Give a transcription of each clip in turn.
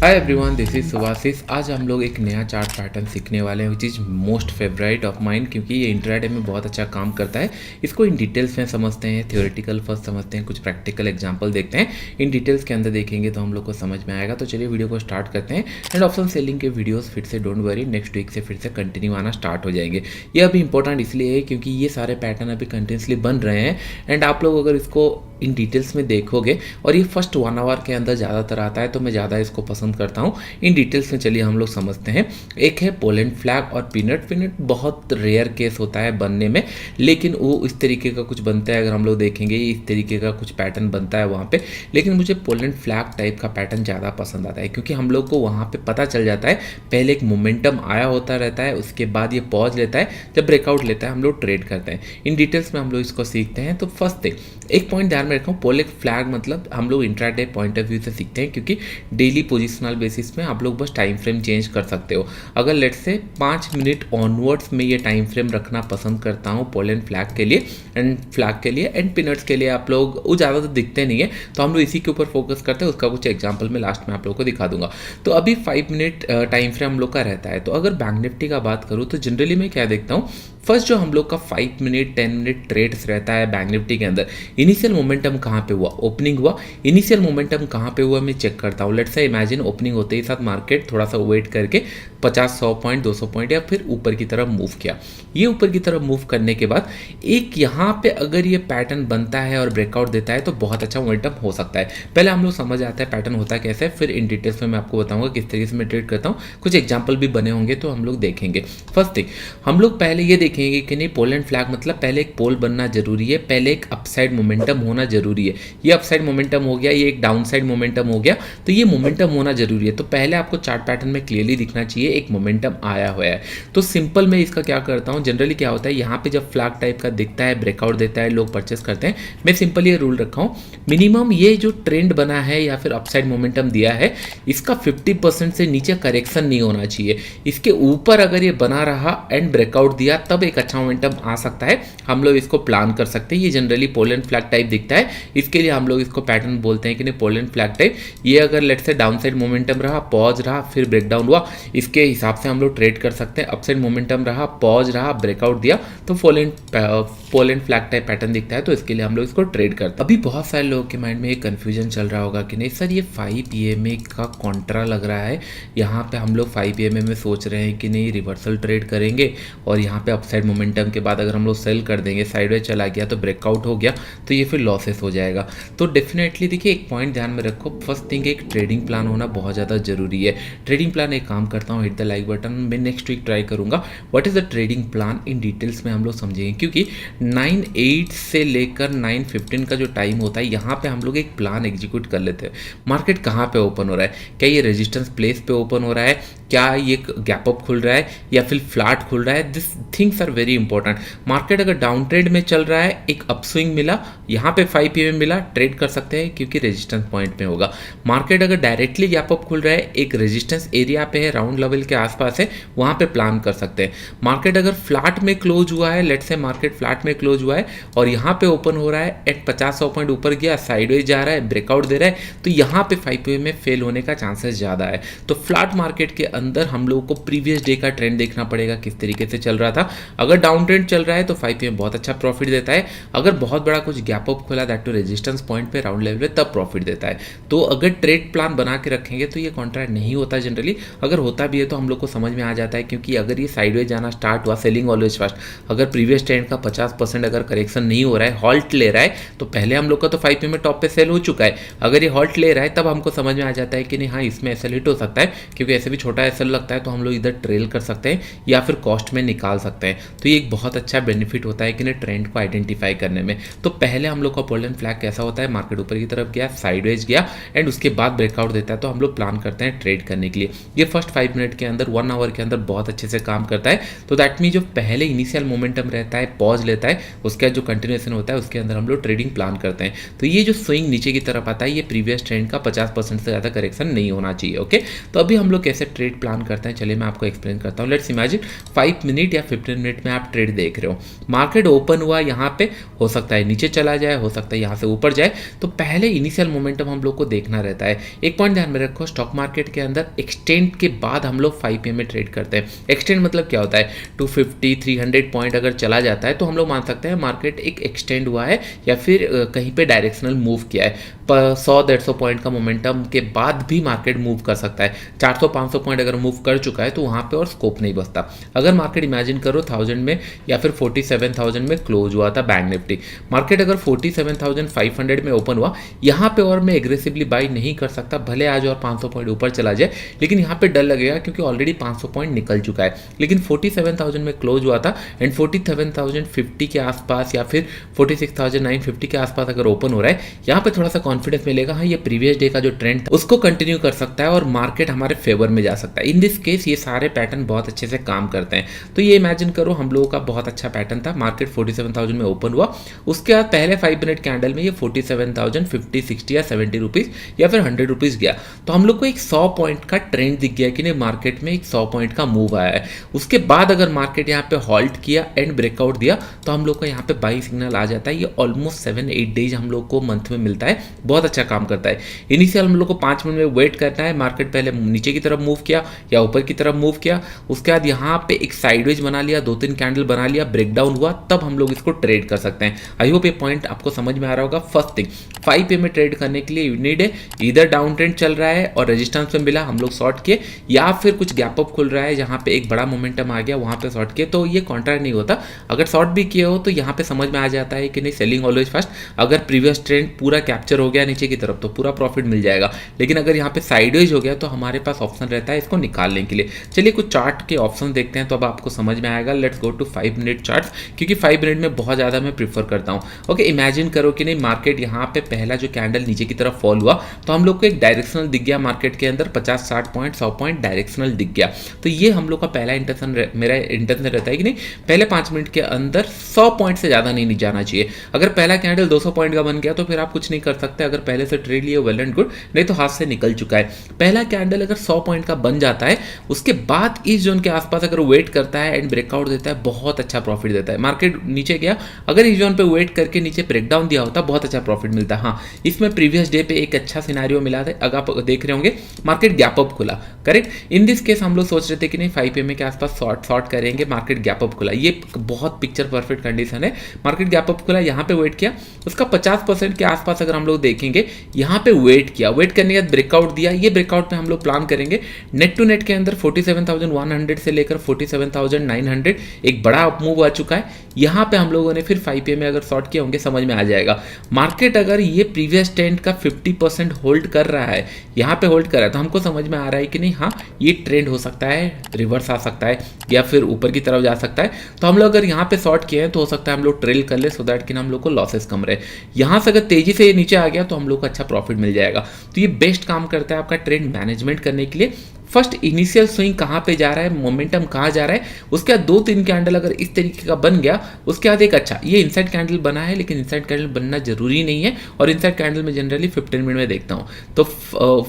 Hi everyone, this is Subhashis. आज हम लोग एक नया चार्ट पैटर्न सीखने वाले हैं which is most favourite of mind, क्योंकि ये इंट्राडे में बहुत अच्छा काम करता है। इसको इन डिटेल्स में समझते हैं, थ्योरेटिकल फर्स्ट समझते हैं, कुछ प्रैक्टिकल एग्जांपल देखते हैं। इन डिटेल्स के अंदर देखेंगे तो हम लोग को समझ में आएगा। तो चलिए वीडियो को स्टार्ट करते हैं। एंड ऑप्शन सेलिंग के वीडियोस फिर से डोंट वरी, नेक्स्ट वीक से फिर से कंटिन्यू आना स्टार्ट हो जाएंगे। ये अभी इंपॉर्टेंट इसलिए है क्योंकि ये सारे पैटर्न अभी कंटिन्यूसली बन रहे हैं। एंड आप लोग अगर इसको इन डिटेल्स में देखोगे, और ये फर्स्ट 1 आवर के अंदर ज़्यादातर आता है, तो मैं ज़्यादा इसको पसंद करता हूँ। इन डिटेल्स में चलिए हम लोग समझते हैं। एक है पोलैंड फ्लैग और पीनट बहुत रेयर केस होता है बनने में, लेकिन वो इस तरीके का कुछ बनता है। अगर हम लोग देखेंगे इस तरीके का कुछ पैटर्न बनता है वहाँ पे, लेकिन मुझे पोलैंड फ्लैग टाइप का पैटर्न ज़्यादा पसंद आता है, क्योंकि हम लोग को वहाँ पे पता चल जाता है पहले एक मोमेंटम आया होता रहता है, उसके बाद ये पॉज लेता है, जब ब्रेकआउट लेता है हम लोग ट्रेड करते हैं। इन डिटेल्स में हम लोग इसको सीखते हैं। तो फर्स्ट थिंग, एक पॉइंट ध्यान में रखूँ, पोलैंड फ्लैग मतलब हम लोग इंट्राडे पॉइंट ऑफ व्यू से सीखते हैं, क्योंकि डेली पोजिशनल बेसिस में आप लोग बस टाइम फ्रेम चेंज कर सकते हो। अगर लेट्स से 5 मिनट ऑनवर्ड्स में ये टाइम फ्रेम रखना पसंद करता हूँ पोलैंड फ्लैग के लिए एंड पिनट्स के लिए आप लोग वो ज़्यादा तो दिखते नहीं है, तो हम लोग इसी के ऊपर फोकस करते हैं। उसका कुछ एग्जाम्पल मैं लास्ट में आप लोग को दिखा दूंगा। तो अभी 5 मिनट टाइम फ्रेम हम लोग का रहता है। तो अगर बैंक निफ्टी का बात करूँ तो जनरली मैं क्या देखता हूँ, फर्स्ट जो हम लोग का 5 मिनट 10 मिनट ट्रेड्स रहता है बैंक निफ्टी के अंदर, इनिशियल मोमेंटम कहाँ पे हुआ, ओपनिंग हुआ, इनिशियल मोमेंटम कहाँ पे हुआ मैं चेक करता हूँ। लेट्स से इमेजिन ओपनिंग होते ही साथ मार्केट थोड़ा सा वेट करके 50-100 पॉइंट 200 पॉइंट या फिर ऊपर की तरफ मूव किया। ये ऊपर की तरफ मूव करने के बाद एक यहाँ पे अगर ये पैटर्न बनता है और ब्रेकआउट देता है तो बहुत अच्छा मोमेंटम हो सकता है। पहले हम लोग समझ आता है पैटर्न होता कैसे, फिर इन डिटेल्स में मैं आपको बताऊंगा किस तरीके से मैं ट्रेड करता हूँ। कुछ एग्जाम्पल भी बने होंगे तो हम लोग देखेंगे। फर्स्ट थिंग, हम लोग पहले ये देखेंगे कि नहीं पोलैंड फ्लैग मतलब पहले एक पोल बनना जरूरी है, पहले एक अपसाइड मोमेंटम होना जरूरी है। ये अपसाइड मोमेंटम हो गया, ये एक डाउन साइड मोमेंटम हो गया, तो ये मोमेंटम होना जरूरी है। तो पहले आपको चार्ट पैटर्न में क्लियरली दिखना चाहिए एक मोमेंटम आया हुआ है। तो सिंपल मैं इसका क्या करता हूँ, जनरली क्या होता है यहाँ पे जब फ्लैग टाइप का दिखता है, ब्रेकआउट देता है, लोग परचेस करते हैं। मैं सिंपल ये रूल रखा हूँ, मिनिमम ये जो ट्रेंड बना है या फिर अपसाइड मोमेंटम दिया है, इसका 50% से नीचे करेक्शन नहीं होना चाहिए। इसके ऊपर अगर ये बना रहा एंड ब्रेकआउट दिया तब एक अच्छा मोमेंटम आ सकता है, हम लोग इसको प्लान कर सकते हैं। ये जनरली पोलैंड फ्लैग टाइप दिखता है, इसके लिए हम लोग इसको पैटर्न बोलते हैं कि नहीं पोलैंड फ्लैग टाइप। ये अगर let's say down side momentum रहा, पॉज रहा, फिर ब्रेकडाउन हुआ, इसके हिसाब से हम लोग ट्रेड कर सकते हैं। अपसाइड मोमेंटम रहा, पॉज रहा, ब्रेकआउट दिया, तो पोलैंड फ्लैग टाइप पैटर्न दिखता है, तो इसके लिए हम लोग इसको ट्रेड करते हैं। अभी बहुत सारे लोगों के माइंड में एक कंफ्यूजन चल रहा होगा कि नहीं सर ये 5 EMA का कॉन्ट्रा लग रहा है, यहाँ पे हम लोग 5 EMA में सोच रहे हैं कि नहीं रिवर्सल ट्रेड करेंगे, और यहाँ पे अपसाइड मोमेंटम के बाद अगर हम लोग सेल कर देंगे, साइडवेज चला गया तो ब्रेकआउट हो गया, तो ये फिर लॉसेस हो जाएगा। तो डेफिनेटली देखिए एक पॉइंट ध्यान में रखो, फर्स्ट थिंग एक ट्रेडिंग प्लान होना बहुत ज़्यादा जरूरी है। ट्रेडिंग प्लान एक काम करता हूँ, हिट द लाइक बटन, मैं नेक्स्ट वीक ट्राई करूँगा what is the trading plan, in details में हम लोग समझेंगे, क्योंकि 9:08 से लेकर 9:15 का जो टाइम होता है यहाँ पे हम लोग एक प्लान एग्जीक्यूट कर लेते हैं। मार्केट कहाँ पे ओपन हो रहा है, क्या ये रेजिस्टेंस प्लेस पे ओपन हो रहा है, क्या ये गैप अप खुल रहा है या फिर फ्लैट खुल रहा है, this things are very important. Market अगर डाउन ट्रेड में चल रहा है, एक अपस्विंग मिला, यहाँ पे 5 PM मिला, ट्रेड कर सकते हैं क्योंकि रेजिस्टेंस पॉइंट में होगा। मार्केट अगर डायरेक्टली गैप अप खुल रहा है, एक रेजिस्टेंस एरिया पे है, राउंड लेवल के आसपास है, वहाँ पे प्लान कर सकते हैं। मार्केट अगर फ्लैट में क्लोज हुआ है, लेट्स से मार्केट फ्लैट में क्लोज हुआ है और यहाँ पे ओपन हो रहा है एट 50-100 पॉइंट ऊपर गया, साइडवेज जा रहा है, ब्रेकआउट दे रहा है, तो यहाँ पे 5 PM में फेल होने का चांसेस ज़्यादा है। तो फ्लैट मार्केट के अंदर हम लोगों को प्रीवियस डे का ट्रेंड देखना पड़ेगा, किस तरीके से चल रहा था। अगर डाउन ट्रेंड चल रहा है तो 5 PM बहुत अच्छा प्रॉफिट देता है। अगर बहुत बड़ा कुछ गैप अप खुला दैट टू रेजिस्टेंस पॉइंट पे राउंड लेवल पे, तब प्रॉफिट देता है। तो अगर ट्रेड प्लान बना के रखेंगे तो ये कॉन्ट्रैक्ट नहीं होता जनरली, अगर होता भी है तो हम लोग को समझ में आ जाता है, क्योंकि अगर ये साइडवेज जाना स्टार्ट हुआ, सेलिंग ऑलवेज फास्ट, अगर प्रीवियस ट्रेंड का 50% अगर करेक्शन नहीं हो रहा है, हॉल्ट ले रहा है, तो पहले हम लोग का तो 5 PM में टॉप पे सेल हो चुका है। अगर ये हॉल्ट ले रहा है तब हमको समझ में आ जाता है कि नहीं हाँ इसमें एसएल हिट हो सकता है, क्योंकि ऐसे भी छोटा एसएल लगता है, तो हम लोग इधर ट्रेल कर सकते हैं या फिर कॉस्ट में निकाल सकते हैं। तो ये एक बहुत अच्छा बेनिफिट होता है कि नहीं ट्रेंड को आइडेंटिफाई करने में। तो पहले हम लोग का पोलैंड फ्लैग कैसा होता है, मार्केट ऊपर की तरफ गया, साइडवेज गया एंड उसके बाद ब्रेकआउट देता है, तो हम लोग प्लान करते हैं ट्रेड करने के लिए। ये फर्स्ट 5 मिनट के अंदर 1 आवर के अंदर बहुत अच्छे से काम करता है। तो दैट मीन जो पहले इनिशियल मोमेंटम रहता है, पॉज लेता है, उसका जो कंटिन्यूएशन होता है उसके अंदर हम लोग ट्रेडिंग प्लान करते हैं। तो ये जो स्विंग नीचे की तरफ आता है, ये प्रीवियस ट्रेंड का 50% से ज़्यादा करेक्शन नहीं होना चाहिए। ओके, तो अभी हम लोग कैसे ट्रेड प्लान करते हैं, चलिए मैं आपको एक्सप्लेन करता हूँ। लेट्स इमेजिन 5 मिनट या 15 मिनट मिनट में आप ट्रेड देख रहे हो, मार्केट ओपन हुआ यहाँ पे, हो सकता है नीचे चला जाए, हो सकता है यहाँ से ऊपर जाए, तो पहले इनिशियल मोमेंटम हम लोग को देखना रहता है। एक पॉइंट ध्यान में रखो, स्टॉक मार्केट के अंदर एक्सटेंड के बाद हम लोग 5 PM में ट्रेड करते हैं। एक्सटेंड मतलब क्या होता है, 250 300 पॉइंट अगर चला जाता है तो हम लोग मान सकते हैं मार्केट एक एक्सटेंड हुआ है या फिर कहीं पे डायरेक्शनल मूव किया है। 100-150 पॉइंट का मोमेंटम के बाद भी मार्केट मूव कर सकता है। 400-500 पॉइंट अगर मूव कर चुका है तो वहाँ पे और स्कोप नहीं बचता। अगर मार्केट इमेजिन करो 1000 में या फिर 47,000 में क्लोज हुआ था बैंक निफ्टी, मार्केट अगर 47,500 में ओपन हुआ, यहाँ पे और मैं एग्रेसिवली बाई नहीं कर सकता, भले आज और 500 पॉइंट ऊपर चला जाए, लेकिन यहाँ पे डर लगेगा क्योंकि ऑलरेडी 500 पॉइंट निकल चुका है। लेकिन 47,000 में क्लोज हुआ था एंड 47,050 के आसपास या फिर 46,950 के आसपास अगर ओपन हो रहा है, यहाँ पे थोड़ा सा कॉन्फिडेंस मिलेगा, हाँ ये प्रीवियस डे का जो ट्रेंड था उसको कंटिन्यू कर सकता है और मार्केट हमारे फेवर में जा सकता है। इन दिस केस ये सारे पैटर्न बहुत अच्छे से काम करते हैं। तो ये इमेजिन करो हम लोगों का बहुत अच्छा पैटर्न था, मार्केट 47,000 में ओपन हुआ, उसके बाद पहले 5 मिनट कैंडल में ये 47,050 60 या 70 रुपीज या फिर 100 रुपीज गया, तो हम लोग को एक 100 पॉइंट का ट्रेंड दिख गया कि नहीं, मार्केट में एक 100 पॉइंट का मूव आया है। उसके बाद अगर मार्केट यहाँ पे हॉल्ट किया एंड ब्रेकआउट दिया तो हम लोग को यहाँ पे बाई सिग्नल आ जाता है। ये ऑलमोस्ट 7-8 डेज हम लोग को मंथ में मिलता है, बहुत अच्छा काम करता है। इनिशियल हम लोग को 5 मिनट में वेट करना है, मार्केट पहले नीचे की तरफ मूव किया या ऊपर की तरफ मूव किया, उसके बाद यहाँ पे एक साइडवेज बना लिया, 2-3 कैंडल बना लिया, ब्रेकडाउन हुआ, तब हम लोग इसको ट्रेड कर सकते हैं। आई होप ये पॉइंट आपको समझ में आ रहा होगा। फर्स्ट थिंग, 5 PM में ट्रेड करने के लिए यू नीड है इधर डाउन ट्रेंड चल रहा है और रेजिस्टेंस में मिला, हम लोग शॉर्ट किए, या फिर कुछ गैप अप खुल रहा है जहाँ पे एक बड़ा मोमेंटम आ गया, वहाँ पे शॉर्ट किए, तो ये कॉन्ट्रैक्ट नहीं होता। अगर शॉर्ट भी किए हो तो यहाँ पे समझ में आ जाता है कि नहीं, सेलिंग ऑलवेज फर्स्ट। अगर प्रीवियस ट्रेंड पूरा कैप्चर हो गया नीचे की तरफ तो पूरा प्रॉफिट मिल जाएगा, लेकिन अगर यहाँ पे साइडवेज हो गया तो हमारे पास ऑप्शन रहता है इसको निकालने के लिए। चलिए कुछ चार्ट के ऑप्शन देखते हैं तो अब आपको समझ में आएगा। Let's go to 5 minute charts, क्योंकि 5 मिनट में बहुत ज़्यादा मैं प्रीफर करता हूँ। ओके, इमेजिन करो कि नहीं, मार्केट यहाँ पे पहला जो कैंडल नीचे की तरफ फॉल हुआ तो हम लोग को एक डायरेक्शनल दिख गया, मार्केट के अंदर 50-60 पॉइंट 100 पॉइंट डायरेक्शनल दिख गया। तो ये हम लोग का पहला इंटेंशन, मेरा इंटेंशन रहता है कि नहीं, पहले 5 मिनट के अंदर 100 पॉइंट से ज़्यादा नहीं जाना चाहिए। अगर पहला कैंडल 200 पॉइंट का बन गया तो फिर आप कुछ नहीं कर सकते, अगर पहले से ट्रेड लिए वेल एंड गुड, नहीं तो हाथ से निकल चुका है। पहला कैंडल अगर 100 पॉइंट का बन जाता है, उसके बाद इस जोन के आसपास अगर वेट करता है एंड ब्रेकआउट देता है, बहुत अच्छा प्रॉफिट देता है। मार्केट नीचे गया, अगर इस जोन पे वेट करके नीचे ब्रेकडाउन दिया होता, बहुत अच्छा प्रॉफिट मिलता। हाँ, इसमें प्रीवियस डे पे एक अच्छा सिनेरियो मिला था, अगर आप देख रहे होंगे मार्केट गैप अप खुला, करेक्ट। इन दिस केस हम लोग सोच रहे थे कि नहीं 5 PM के आसपास शॉर्ट करेंगे, मार्केट गैप अप खुला, ये बहुत पिक्चर परफेक्ट कंडीशन है। मार्केट गैप अप खुला, यहाँ पे वेट किया, उसका 50% के आसपास अगर हम लोग देखेंगे, यहाँ पे वेट किया, वेट करने के बाद ब्रेकआउट दिया, ये ब्रेकआउट पे हम लोग प्लान करेंगे नेट टू नेट के अंदर 47,100 से लेकर 47,900 एक बड़ा अप मूव आ चुका है। यहाँ पे हम लोगों ने फिर 5 PM में अगर शॉर्ट किया होंगे, समझ में आ जाएगा। मार्केट अगर ये प्रीवियस ट्रेंड का 50% होल्ड कर रहा है, यहाँ पे होल्ड कर रहा है, तो हमको समझ में आ रहा है कि नहीं, हाँ ये ट्रेंड हो सकता है, रिवर्स आ सकता है या फिर ऊपर की तरफ जा सकता है। तो हम लोग अगर यहाँ पे शॉर्ट किए हैं तो हो सकता है हम लोग ट्रेल कर ले, सो दैट कि हम लोग को लॉसेस कम रहे। यहाँ से अगर तेजी से नीचे आ गया तो हम लोग को अच्छा प्रॉफिट मिल जाएगा। तो ये बेस्ट काम करता है आपका ट्रेंड मैनेजमेंट करने के लिए। फर्स्ट इनिशियल स्विंग कहाँ पे जा रहा है, मोमेंटम कहाँ जा रहा है, उसके बाद 2-3 कैंडल अगर इस तरीके का बन गया, उसके बाद एक अच्छा ये इनसाइड कैंडल बना है, लेकिन इनसाइड कैंडल बनना जरूरी नहीं है, और इनसाइड कैंडल में जनरली 15 मिनट में देखता हूँ। तो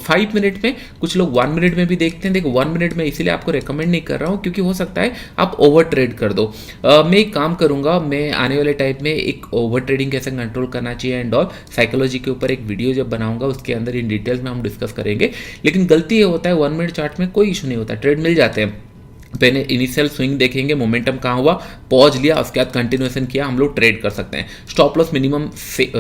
5 मिनट में, कुछ लोग 1 मिनट में भी देखते हैं। देखो 1 मिनट में इसीलिए आपको रिकमेंड नहीं कर रहा हूँ क्योंकि हो सकता है आप ओवर ट्रेड कर दो। मैं एक काम करूँगा, मैं आने वाले टाइम में एक ओवर ट्रेडिंग कैसे कंट्रोल करना चाहिए एंड ऑल साइकोलॉजी के ऊपर एक वीडियो जब बनाऊंगा, उसके अंदर इन डिटेल्स में हम डिस्कस करेंगे। लेकिन गलती ये होता है 1 मिनट चार्ट में कोई इशू नहीं होता, ट्रेड मिल जाते हैं। पहले इनिशियल स्विंग देखेंगे, मोमेंटम कहाँ हुआ, पॉज लिया, उसके बाद कंटिन्यूएशन किया, हम लोग ट्रेड कर सकते हैं। स्टॉप लॉस मिनिमम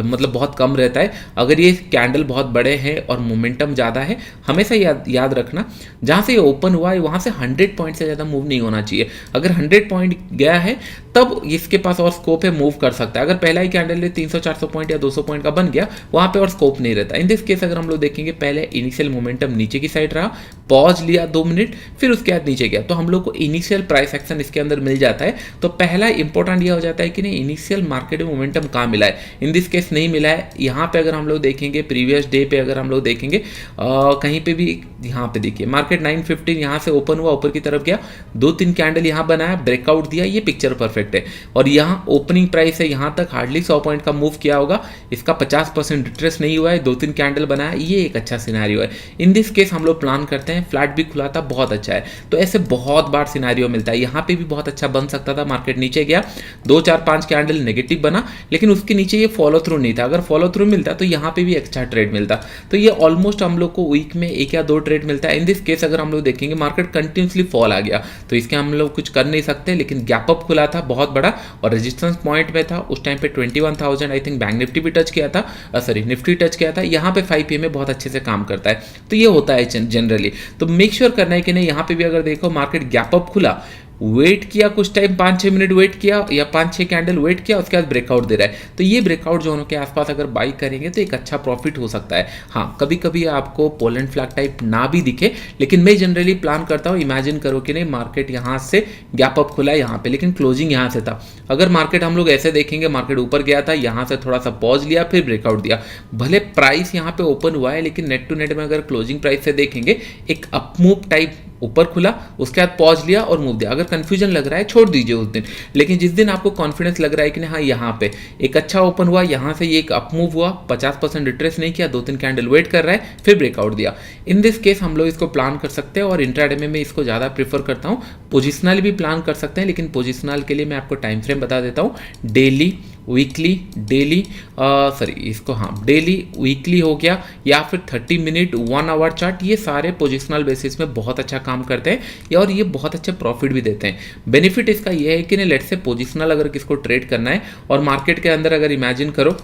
मतलब बहुत कम रहता है। अगर ये कैंडल बहुत बड़े हैं और मोमेंटम ज़्यादा है, हमेशा याद रखना, जहाँ से ये ओपन हुआ है वहाँ से 100 पॉइंट से ज़्यादा मूव नहीं होना चाहिए। अगर 100 पॉइंट गया है तब इसके पास और स्कोप है, मूव कर सकता है। अगर पहला ही कैंडल 300-400 पॉइंट या 200 पॉइंट का बन गया, वहाँ पे और स्कोप नहीं रहता। इन दिस केस अगर हम लोग देखेंगे, पहले इनिशियल मोमेंटम नीचे की साइड रहा, पॉज लिया 2 मिनट, फिर उसके बाद नीचे गया, तो हम लोग को इनिशियल प्राइस एक्शन इसके अंदर मिल जाता है। तो पहला इंपॉर्टेंट यह हो जाता है कि नहीं, इनिशियल मार्केट में मोमेंटम कहाँ मिला है। इन दिस केस नहीं मिला है। यहाँ पे अगर हम लोग देखेंगे, प्रीवियस डे पे अगर हम लोग देखेंगे, कहीं पे भी, यहाँ पे देखिए मार्केट 915 यहाँ से ओपन हुआ, ऊपर की तरफ गया, 2-3 कैंडल यहाँ बनाया, ब्रेकआउट दिया, ये पिक्चर परफेक्ट परफेक्ट है। और यहाँ ओपनिंग प्राइस है, यहाँ तक हार्डली 100 पॉइंट का मूव किया होगा, इसका 50% रिट्रेस नहीं हुआ है, 2-3 कैंडल बनाया, ये एक अच्छा सिनेरियो है। इन दिस केस हम लोग प्लान करते हैं फ्लैट भी खुला था, बहुत अच्छा है। तो ऐसे बहुत बार सिनेरियो मिलता है, यहाँ पे भी बहुत अच्छा बन सकता था, मार्केट नीचे गया, 2-4-5 कैंडल नेगेटिव बना, लेकिन उसके नीचे ये फॉलो थ्रू नहीं था। अगर फॉलो थ्रू मिलता तो यहाँ पे भी एक्स्ट्रा ट्रेड मिलता। तो ये ऑलमोस्ट हम लोग को वीक में 1 या 2 ट्रेड मिलता है। इन दिस केस अगर हम लोग देखेंगे मार्केट कंटिन्यूसली फॉल आ गया तो इसके हम लोग कुछ कर नहीं सकते, लेकिन गैप अप खुला था बहुत बड़ा और रेजिस्टेंस पॉइंट में था उस टाइम पे 21,000 आई थिंक बैंक निफ्टी भी टच किया था, सॉरी निफ्टी टच किया था। यहाँ पे 5 PM में बहुत अच्छे से काम करता है। तो ये होता है जनरली। तो मेक श्योर करना है कि नहीं, यहाँ पे भी अगर देखो मार्केट गैप अप खुला, वेट किया कुछ टाइम, 5-6 मिनट वेट किया या 5-6 कैंडल वेट किया, उसके बाद ब्रेकआउट दे रहा है। तो ये ब्रेकआउट जोनों के आसपास अगर बाई करेंगे तो एक अच्छा प्रॉफिट हो सकता है। हाँ, कभी कभी आपको पोलैंड फ्लैग टाइप ना भी दिखे, लेकिन मैं जनरली प्लान करता हूँ, इमेजिन करो कि नहीं मार्केट यहाँ से गैप अप खुला है यहाँ पे, लेकिन क्लोजिंग यहाँ से था। अगर मार्केट हम लोग ऐसे देखेंगे, मार्केट ऊपर गया था, यहाँ से थोड़ा सा पॉज लिया, फिर ब्रेकआउट दिया, भले प्राइस यहाँ पे ओपन हुआ है, लेकिन नेट टू नेट में अगर क्लोजिंग प्राइस से देखेंगे एक अपमूव टाइप ऊपर खुला, उसके बाद पॉज लिया और मूव दिया। अगर कंफ्यूजन लग रहा है छोड़ दीजिए उस दिन, लेकिन जिस दिन आपको कॉन्फिडेंस लग रहा है कि हाँ यहाँ पे एक अच्छा ओपन हुआ, यहाँ से ये एक अपमूव हुआ, 50% रिट्रेस नहीं किया, 2-3 कैंडल वेट कर रहा है, फिर ब्रेकआउट दिया, इन दिस केस हम लोग इसको प्लान कर सकते हैं। और इंट्राडे में मैं इसको ज़्यादा प्रीफर करता हूँ। पोजिशनल भी प्लान कर सकते हैं, लेकिन पोजिशनल के लिए मैं आपको टाइम फ्रेम बता देता हूँ, डेली, वीकली, डेली, सॉरी इसको हाँ डेली, वीकली हो गया, या फिर 30 मिनट 1 आवर चार्ट, ये सारे पोजिशनल बेसिस में बहुत अच्छा काम करते हैं और ये बहुत अच्छे प्रॉफिट भी देते हैं। बेनिफिट इसका ये है कि नहीं, लेट से पोजिशनल अगर किसको ट्रेड करना है और मार्केट के अंदर अगर इमेजिन करो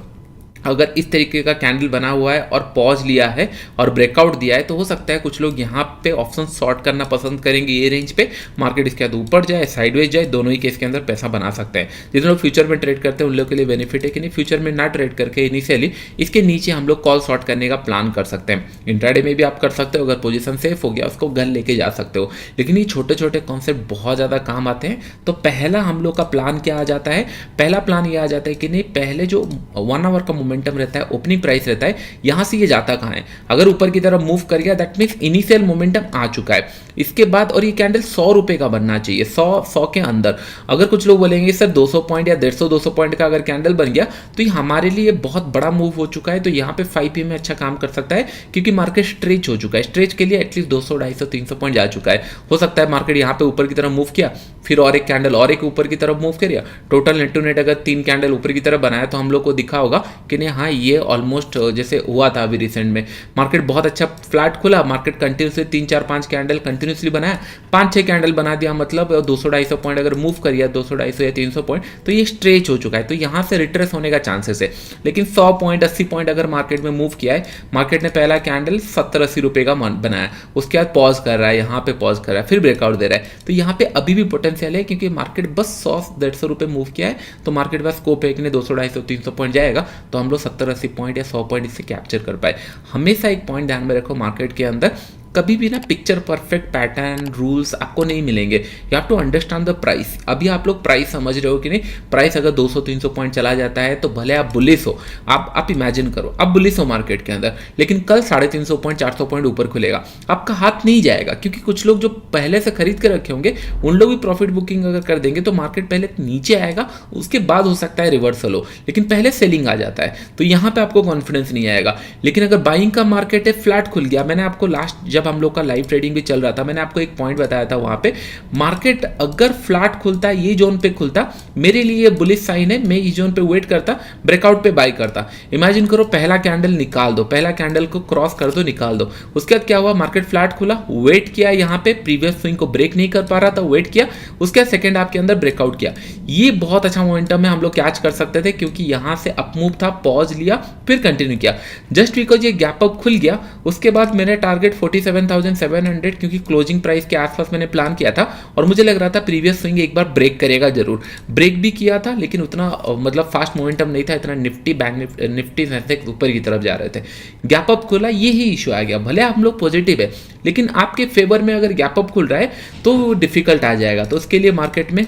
अगर इस तरीके का कैंडल बना हुआ है और पॉज लिया है और ब्रेकआउट दिया है, तो हो सकता है कुछ लोग यहाँ पे ऑप्शन शॉर्ट करना पसंद करेंगे ये रेंज पे, मार्केट इसके बाद ऊपर जाए साइडवेज जाए, दोनों ही केस के अंदर पैसा बना सकते हैं। जितने लोग फ्यूचर में ट्रेड करते हैं उन लोग के लिए बेनिफिट है कि नहीं, फ्यूचर में ना ट्रेड करके इनिशियली इसके नीचे हम लोग कॉल शॉर्ट करने का प्लान कर सकते हैं। इंट्राडे में भी आप कर सकते हो, अगर पोजीशन सेफ हो गया उसको घर लेके जा सकते हो। लेकिन ये छोटे छोटे कॉन्सेप्ट बहुत ज़्यादा काम आते हैं। तो पहला हम लोग का प्लान क्या आ जाता है, पहला प्लान ये आ जाता है कि नहीं, पहले जो 1 आवर का मोमेंटम रहता है, ओपनिंग प्राइस रहता है, यहां से ये जाता कहां है, अगर ऊपर की तरफ मूव कर गया दैट मींस इनिशियल मोमेंटम आ चुका है। इसके बाद और ये कैंडल 100 रुपए का बनना चाहिए, 100 के अंदर। अगर कुछ लोग बोलेंगे सर 200 पॉइंट या 150-200 पॉइंट का अगर कैंडल बन गया तो ये हमारे लिए बहुत बड़ा मूव हो चुका है। तो यहाँ पे 5 PM में अच्छा काम कर सकता है, क्योंकि मार्केट स्ट्रेच हो चुका है। स्ट्रेच के लिए एटलीस्ट 200, 250, 300 पॉइंट जा चुका है। हो सकता है मार्केट यहाँ पे ऊपर की तरफ मूव किया, फिर और एक कैंडल और एक ऊपर की तरफ मूव किया, टोटल नेट टू नेट अगर 3 कैंडल ऊपर की तरफ बनाया तो हम लोग को दिखा होगा कि नहीं हाँ ये ऑलमोस्ट जैसे हुआ था अभी रिसेंट में। मार्केट बहुत अच्छा फ्लैट खुला, मार्केट कंटिन्यूसली 3-4-5 कैंडल कंटिन्यूसली बनाया, 5-6 कैंडल बना दिया, मतलब 200-250 पॉइंट अगर मूव करिए 200-250 या 300 पॉइंट, तो ये स्ट्रेच हो चुका है। तो यहाँ से रिट्रेस होने का चांसेस है। लेकिन 100 पॉइंट 80 पॉइंट अगर मार्केट में मूव किया है, मार्केट ने पहला कैंडल 70-80 रुपए का बनाया, उसके बाद पॉज कर रहा है, यहाँ पे पॉज कर रहा है, फिर ब्रेकआउट दे रहा है, तो यहाँ पे अभी भी पोटेंशियल है, क्योंकि मार्केट बस 100-150 रुपए मूव किया है। तो मार्केट बस स्कोप है कि 200-250-300 पॉइंट जाएगा, तो हम लोग 70-80 पॉइंट या 100 पॉइंट इससे कैप्चर कर पाए। हमेशा एक पॉइंट ध्यान में रखो, मार्केट के अंदर कभी भी ना पिक्चर परफेक्ट पैटर्न रूल्स आपको नहीं मिलेंगे। You have to understand the price. अभी आप लोग प्राइस समझ रहे हो कि नहीं, प्राइस अगर 200-300 पॉइंट चला जाता है तो भले आप बुलिश हो, आप इमेजिन करो आप बुलिश हो मार्केट के अंदर, लेकिन कल 350 पॉइंट 400 पॉइंट ऊपर खुलेगा, आपका हाथ नहीं जाएगा, क्योंकि कुछ लोग जो पहले से खरीद के रखे होंगे उन लोग भी प्रॉफिट बुकिंग अगर कर देंगे तो मार्केट पहले नीचे आएगा, उसके बाद हो सकता है रिवर्सल हो, लेकिन पहले सेलिंग आ जाता है, तो यहाँ पे आपको कॉन्फिडेंस नहीं आएगा। लेकिन अगर बाइंग का मार्केट है, फ्लैट खुल गया, मैंने आपको लास्ट जब हम लोग का लाइव ट्रेडिंग भी चल रहा था, मैंने आपको एक पॉइंट बताया था, वहां पे मार्केट अगर फ्लैट खुलता है, ये जोन पे खुलता, मेरे लिए ये बुलिश साइन है, मैं इस जोन पे वेट करता, ब्रेकआउट पे बाई करता। इमेजिन करो पहला कैंडल निकाल दो, पहला कैंडल को क्रॉस कर दो, निकाल दो, उसके बाद क्या हुआ, मार्केट फ्लैट खुला, वेट किया, यहाँ पे प्रीवियस स्विंग को ब्रेक नहीं कर पा रहा था, वेट किया, उसके बाद सेकंड हाफ के अंदर ब्रेकआउट किया। ये बहुत अच्छा मोमेंटम है, हम लोग कैच कर सकते थे, क्योंकि यहां से अपमूव था, पॉज लिया, फिर कंटिन्यू किया। जस्ट बिकॉज ये गैप अप खुल गया, उसके बाद मेरा टारगेट 47,700, क्योंकि क्लोजिंग प्राइस के आसपास मैंने प्लान किया था और मुझे लग रहा था प्रीवियस स्विंग एक बार ब्रेक करेगा जरूर, ब्रेक भी किया था, लेकिन उतना मतलब फास्ट मोमेंटम नहीं था, इतना निफ्टी बैंक निफ्टी सेंसेक्स ऊपर की तरफ जा रहे थे। गैप अप खुला, ये ही इशू आ गया। भले हम लोग पॉजिटिव है, लेकिन आपके फेवर में अगर गैप अप खुल रहा है तो डिफिकल्ट आ जाएगा। तो उसके लिए मार्केट में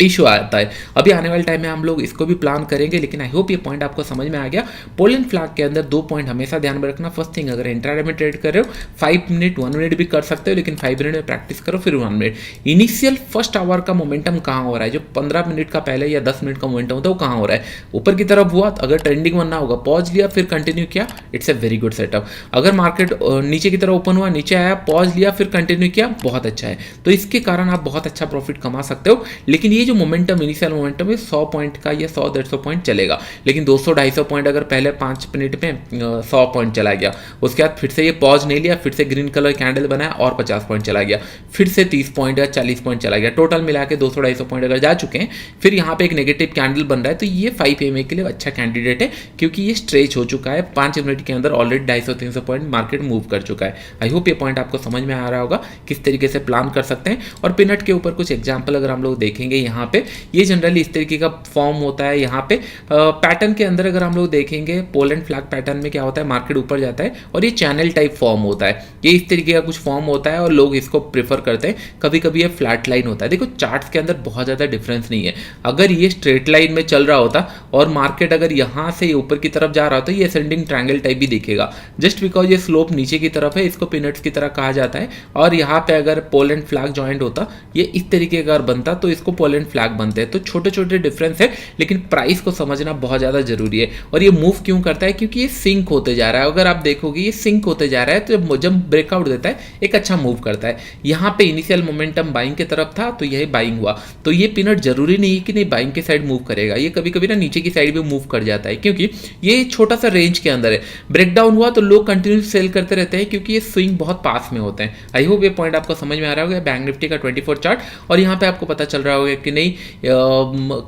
इशू आता है। अभी आने वाले टाइम में हम लोग इसको भी प्लान करेंगे, लेकिन आई होप ये पॉइंट आपको समझ में आ गया। पोल फ्लैग के अंदर 2 पॉइंट हमेशा ध्यान में रखना। फर्स्ट थिंग, अगर इंट्राडे में ट्रेड कर रहे हो 5 मिनट 1 मिनट भी कर सकते हो, लेकिन 5 मिनट में प्रैक्टिस करो, फिर 1 मिनट। इनिशियल फर्स्ट आवर का मोमेंटम कहाँ हो रहा है, जो 15 मिनट का पहले या 10 मिनट का मोमेंटम होता है वो कहाँ हो रहा है, ऊपर की तरफ हुआ तो अगर ट्रेंडिंग बनना होगा पॉज लिया फिर कंटिन्यू किया, it's a very good setup. अगर मार्केट नीचे की तरफ ओपन हुआ, नीचे आया, पॉज लिया फिर कंटिन्यू किया, बहुत अच्छा है। तो इसके कारण आप बहुत अच्छा प्रॉफिट कमा सकते हो। लेकिन ये जो मोमेंटम इनिशियल मोमेंटम में 100 पॉइंट का या 100-150 पॉइंट चलेगा, लेकिन 200-250 पॉइंट अगर पहले 5 मिनट में 100 पॉइंट चला गया, उसके बाद फिर से ये पॉज नहीं लिया, फिर से ग्रीन कलर कैंडल बनाया और 50 पॉइंट चला गया, फिर से 30 पॉइंट या 40 पॉइंट चला गया, टोटल मिला के 200-250 पॉइंट अगर जा चुके हैं, फिर यहाँ पे एक नेगेटिव कैंडल बन रहा है, तो ये 5 EMA के लिए अच्छा कैंडिडेट है, क्योंकि ये स्ट्रेच हो चुका है। 5 मिनट के अंदर ऑलरेडी 250-300 पॉइंट मार्केट मूव कर चुका है। आई होप ये पॉइंट आपको समझ में आ रहा होगा किस तरीके से प्लान कर सकते हैं। और पिनट के ऊपर कुछ एग्जाम्पल अगर हम लोग देखेंगे, यहाँ पे ये जनरली इस तरीके का फॉर्म होता है। यहाँ पे पैटर्न के अंदर अगर हम लोग देखेंगे, पोल एंड फ्लैग पैटर्न में क्या होता है, मार्केट ऊपर जाता है और ये चैनल टाइप फॉर्म होता है। ये इस तरीके का कुछ फॉर्म होता है और लोग इसको प्रेफर करते हैं। कभी कभी ये फ्लैट लाइन होता है। देखो चार्ट्स के अंदर बहुत ज़्यादा डिफरेंस नहीं है। अगर ये स्ट्रेट लाइन में चल रहा होता और मार्केट अगर यहाँ से ऊपर की तरफ जा रहा होता, ये असेंडिंग ट्रायंगल टाइप भी दिखेगा। जस्ट बिकॉज ये स्लोप नीचे की तरफ है, इसको पिनट्स की तरह कहा जाता है। और यहाँ पे अगर पोल एंड फ्लैग जॉइंट होता, ये इस तरीके का अगर बनता, तो इसको पोल एंड फ्लैग बनते हैं। तो छोटे छोटे डिफरेंस है, लेकिन प्राइस को समझना बहुत ज़्यादा जरूरी है। और ये मूव क्यों करता है, क्योंकि ये सिंक होते जा रहा है। अगर आप देखोगे ये सिंक होते जा रहा है, तो जब ब्रेकआउट देता है एक अच्छा मूव करता है। यहाँ पे इनिशियल मोमेंटम बाइंग की तरफ था, तो यही बाइंग हुआ। तो ये पिनट जरूरी नहीं है कि नहीं बाइंग की साइड मूव करेगा, ये कभी कभी ना नीचे की साइड भी मूव कर जाता है, क्योंकि ये छोटा सा रेंज के अंदर है। ब्रेकडाउन हुआ तो लोग कंटिन्यू सेल करते रहते हैं, क्योंकि ये स्विंग बहुत पास में होते हैं। आई होप ये पॉइंट आपको समझ में आ रहा होगा। बैंक निफ्टी का 24 चार्ट, और यहाँ पे आपको पता चल रहा होगा कि नहीं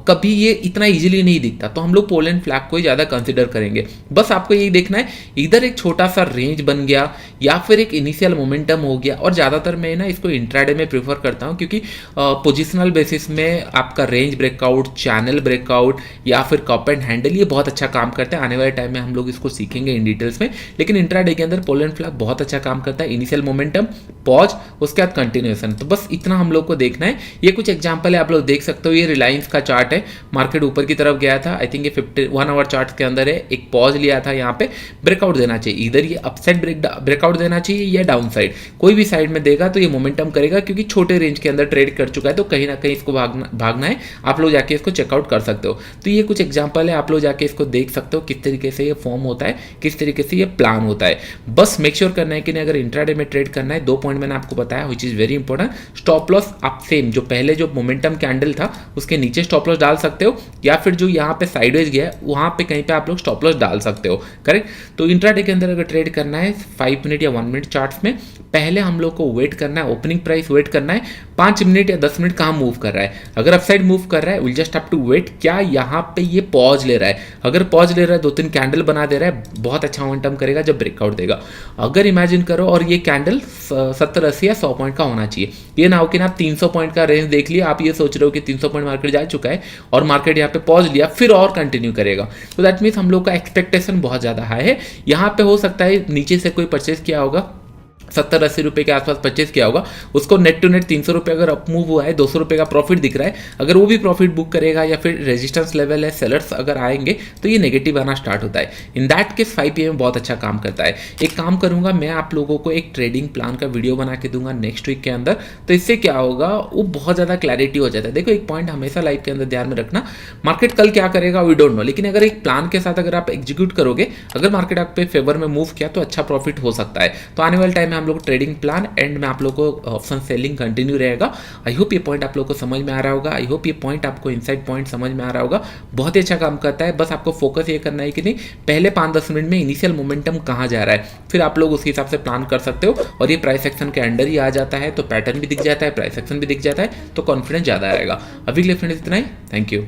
कभी ये इतना इजीली नहीं दिखता, तो हम लोग पोल एंड फ्लैग को ही ज़्यादा कंसिडर करेंगे। बस आपको यही देखना है, इधर एक छोटा सा रेंज बन गया या फिर एक इनिशियल मोमेंटम हो गया। और ज़्यादातर मैं ना इसको इंट्राडे में प्रेफर करता हूँ, क्योंकि पोजिशनल बेसिस में आपका रेंज ब्रेकआउट, चैनल ब्रेकआउट या फिर कप एंड हैंडल, ये बहुत अच्छा काम करता है। आने वाले टाइम में हम लोग इसको सीखेंगे इन डिटेल्स में। लेकिन इंट्राडे के अंदर पोल एंड फ्लैग बहुत अच्छा काम करता है। इनिशियल मोमेंटम, पॉज, उसके बाद कंटिन्यूएशन। तो बस इतना हम लोग को देखना है। ये कुछ एग्जांपल है, आप लोग देख सकते हो। ये रिलायंस का चार्ट है, मार्केट ऊपर की तरफ गया था। आई थिंक ये 51 आवर चार्ट के अंदर है। एक पॉज लिया था, यहाँ पे ब्रेकआउट देना चाहिए। इधर ये अपसाइड ब्रेकआउट देना चाहिए या डाउन साइड, कोई भी साइड में देगा तो ये मोमेंटम करेगा, क्योंकि छोटे रेंज के अंदर ट्रेड कर चुका है। तो कहीं ना कहीं इसको भागना है। आप लोग जाके इसको चेकआउट कर सकते हो। तो ये कुछ एग्जांपल है, आप लोग जाके इसको देख सकते हो किस तरीके से ये फॉर्म होता है, किस तरीके से ये प्लान होता है। बस मेक श्योर करना है कि नहीं, अगर इंट्राडे में ट्रेड करना है, 2 पॉइंट मैंने आपको बताया which is very important. Stop loss आप सेम जो पहले जो मोमेंटम कैंडल था उसके नीचे स्टॉप लॉस डाल सकते हो, या फिर जो यहाँ पे साइडवेज गया है वहाँ पे कहीं पे आप लोग स्टॉप लॉस डाल सकते हो। करेक्ट। तो इंट्राडे के अंदर अगर ट्रेड करना है 5 मिनट या 1 मिनट चार्ट्स में, पहले हम लोग को वेट करना है, ओपनिंग प्राइस वेट करना है 5 मिनट या 10 मिनट कहाँ मूव कर रहा है। अगर अपसाइड मूव कर रहा है, will just have to wait, क्या यहाँ पे ये पॉज ले रहा है। अगर पॉज ले रहा है, 2-3 कैंडल बना दे रहा है, बहुत अच्छा मोमेंटम करेगा जब ब्रेकआउट देगा। अगर इमेजिन करो और ये कैंडल 70, 80 या 100 पॉइंट का होना चाहिए। ये ना हो कि ना आप 300 पॉइंट का रेंज देख लिया, आप ये सोच रहे हो कि 300 पॉइंट मार्केट जा चुका है और मार्केट यहाँ पे पॉज लिया फिर और कंटिन्यू करेगा। तो दैट मीन्स हम लोग का एक्सपेक्टेशन बहुत ज़्यादा हाई है। यहाँ पे हो सकता है नीचे से कोई परचेज किया होगा, 70-80 रुपये के आसपास परचेज किया होगा, उसको नेट टू नेट 300 रुपये अगर अप मूव हुआ है, 200 रुपये का प्रॉफिट दिख रहा है, अगर वो भी प्रॉफिट बुक करेगा या फिर रेजिस्टेंस लेवल है, सेलर्स अगर आएंगे तो ये नेगेटिव आना स्टार्ट होता है। इन दैट केस 5 PM बहुत अच्छा काम करता है। एक काम करूंगा मैं, आप लोगों को एक ट्रेडिंग प्लान का वीडियो बना के दूंगा नेक्स्ट वीक के अंदर। तो इससे क्या होगा, वो बहुत ज़्यादा क्लैरिटी हो जाता है। देखो एक पॉइंट हमेशा लाइफ के अंदर ध्यान में रखना, मार्केट कल क्या करेगा वी डोंट नो, लेकिन अगर एक प्लान के साथ अगर आप एग्जीक्यूट करोगे, अगर मार्केट आप पे फेवर में मूव किया तो अच्छा प्रॉफिट हो सकता है। तो आने वाले टाइम में हम लोग ट्रेडिंग प्लान एंड में आप लोगों को ऑप्शन सेलिंग कंटिन्यू रहेगा। आई होप ये पॉइंट आप लोगों को समझ में आ रहा होगा। आई होप ये पॉइंट आपको इनसाइड पॉइंट समझ में आ रहा होगा। बहुत ही अच्छा काम करता है। बस आपको फोकस ये करना है कि नहीं, पहले 5-10 मिनट में इनिशियल मोमेंटम कहाँ जा रहा है, फिर आप लोग उसी हिसाब से प्लान कर सकते हो। और ये प्राइस एक्शन के अंडर ही आ जाता है, तो पैटर्न भी दिख जाता है, प्राइस एक्शन भी दिख जाता है, तो कॉन्फिडेंस ज़्यादा आएगा। अभी के लिए फ्रेंड्स इतना ही, थैंक यू।